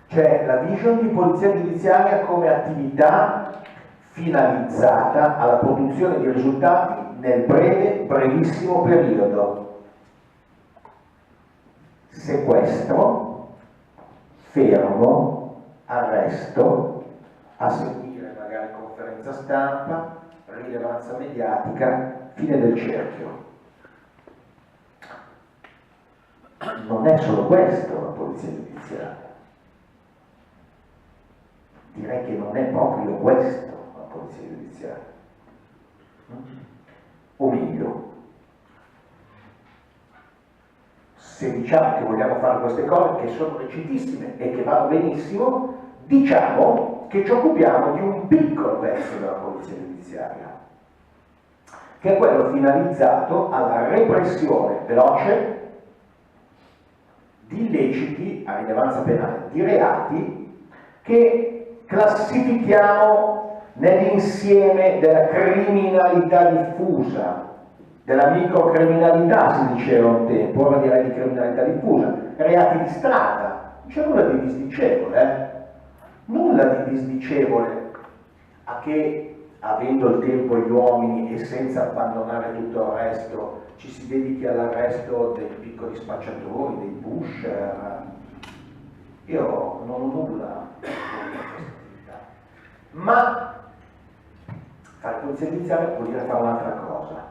C'è la vision di polizia giudiziaria come attività finalizzata alla produzione di risultati nel brevissimo periodo. Sequestro, fermo, arresto, a seguire magari conferenza stampa, rilevanza mediatica, fine del cerchio. Non è solo questo la polizia giudiziaria. Direi che non è proprio questo la polizia giudiziaria. O meglio, se diciamo che vogliamo fare queste cose che sono legittimissime e che vanno benissimo, diciamo che ci occupiamo di un piccolo pezzo della polizia giudiziaria, che è quello finalizzato alla repressione veloce di illeciti a rilevanza penale, di reati che classifichiamo nell'insieme della criminalità diffusa, della microcriminalità si diceva un tempo, ora direi di criminalità diffusa, reati di strada, non c'è nulla di disdicevole, nulla di disdicevole a che, avendo il tempo gli uomini e senza abbandonare tutto il resto, ci si dedichi all'arresto dei piccoli spacciatori, dei pusher. Io non ho nulla contro questa attività, ma fare polizia giudiziaria vuol dire fare un'altra cosa.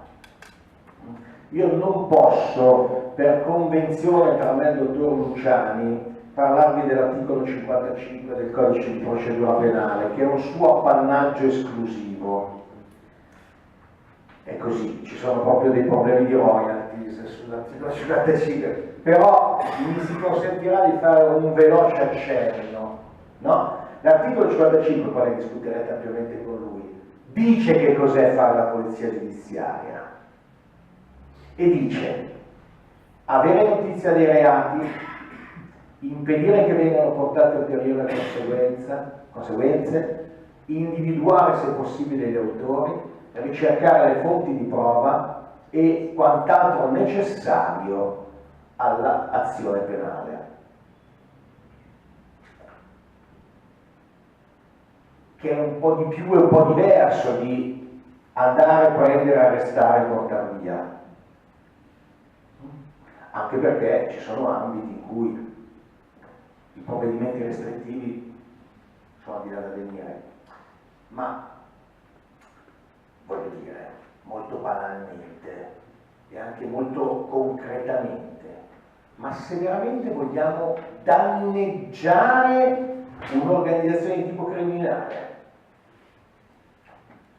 Io non posso, per convenzione tra me e il dottor Luciani, parlarvi dell'articolo 55 del codice di procedura penale, che è un suo appannaggio esclusivo. È così, ci sono proprio dei problemi di royalties sull'articolo 55, però mi si consentirà di fare un veloce accenno, no? L'articolo 55, poi ne discuterete ampiamente con lui, dice che cos'è fare la polizia giudiziaria e dice avere notizia dei reati, impedire che vengano portate ulteriori conseguenze, individuare se possibile gli autori, ricercare le fonti di prova e quant'altro necessario all'azione penale. Che è un po' di più e un po' diverso di andare, prendere, arrestare e portare via. Anche perché ci sono ambiti in cui i provvedimenti restrittivi sono di là da venire. Ma voglio dire, molto banalmente e anche molto concretamente, ma se veramente vogliamo danneggiare un'organizzazione di tipo criminale,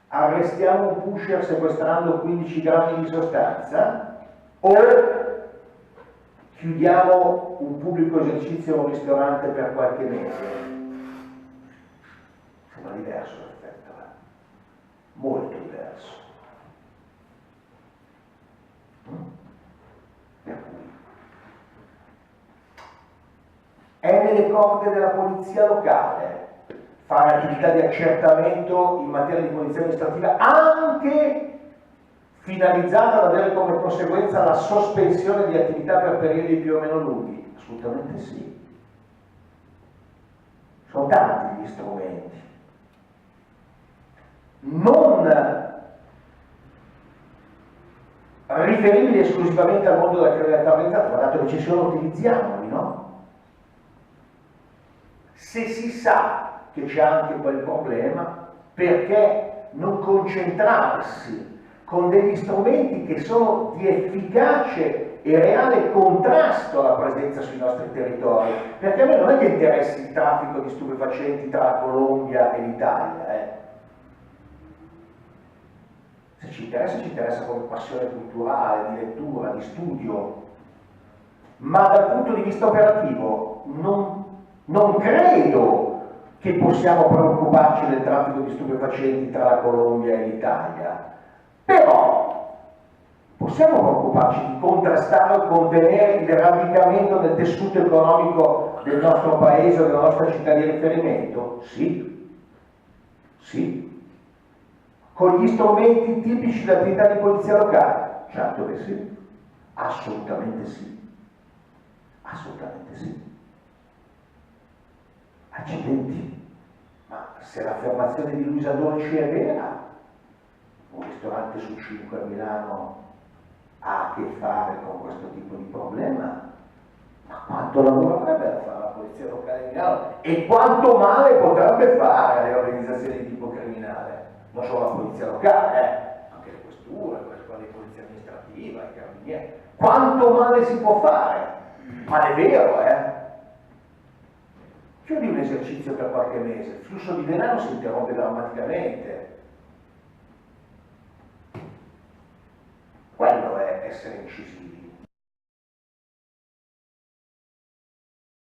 arrestiamo un pusher sequestrando 15 grammi di sostanza o chiudiamo un pubblico esercizio o un ristorante per qualche mese? Sembra diverso l'effetto, molto diverso. Per cui è nelle corde della polizia locale fare attività di accertamento in materia di polizia amministrativa, anche finalizzata ad avere come conseguenza la sospensione di attività per periodi più o meno lunghi? Assolutamente sì. Sono tanti gli strumenti. Non riferibili esclusivamente al mondo della criminalità organizzata, ma dato che ci sono, utilizziamoli, no? Se si sa che c'è anche quel problema, perché non concentrarsi con degli strumenti che sono di efficace e reale contrasto alla presenza sui nostri territori? Perché a me non è che interessi il traffico di stupefacenti tra la Colombia e l'Italia, Se ci interessa come passione culturale, di lettura, di studio, ma dal punto di vista operativo non credo che possiamo preoccuparci del traffico di stupefacenti tra la Colombia e l'Italia, però possiamo preoccuparci di contrastare o contenere il radicamento del tessuto economico del nostro paese o della nostra città di riferimento? Sì, sì. Con gli strumenti tipici dell'attività di polizia locale? Certo che sì, assolutamente sì, assolutamente sì. Accidenti, ma se l'affermazione di Luisa Dolci è vera, un ristorante su 5 a Milano ha a che fare con questo tipo di problema, ma quanto lavoro avrebbe da fare la polizia locale di Milano e quanto male potrebbe fare alle organizzazioni di tipo criminale, non solo la polizia locale, anche le questure, le scuole di polizia amministrativa, i carabinieri, quanto male si può fare, ma è vero, Chiudi un esercizio per qualche mese, il flusso di denaro si interrompe drammaticamente,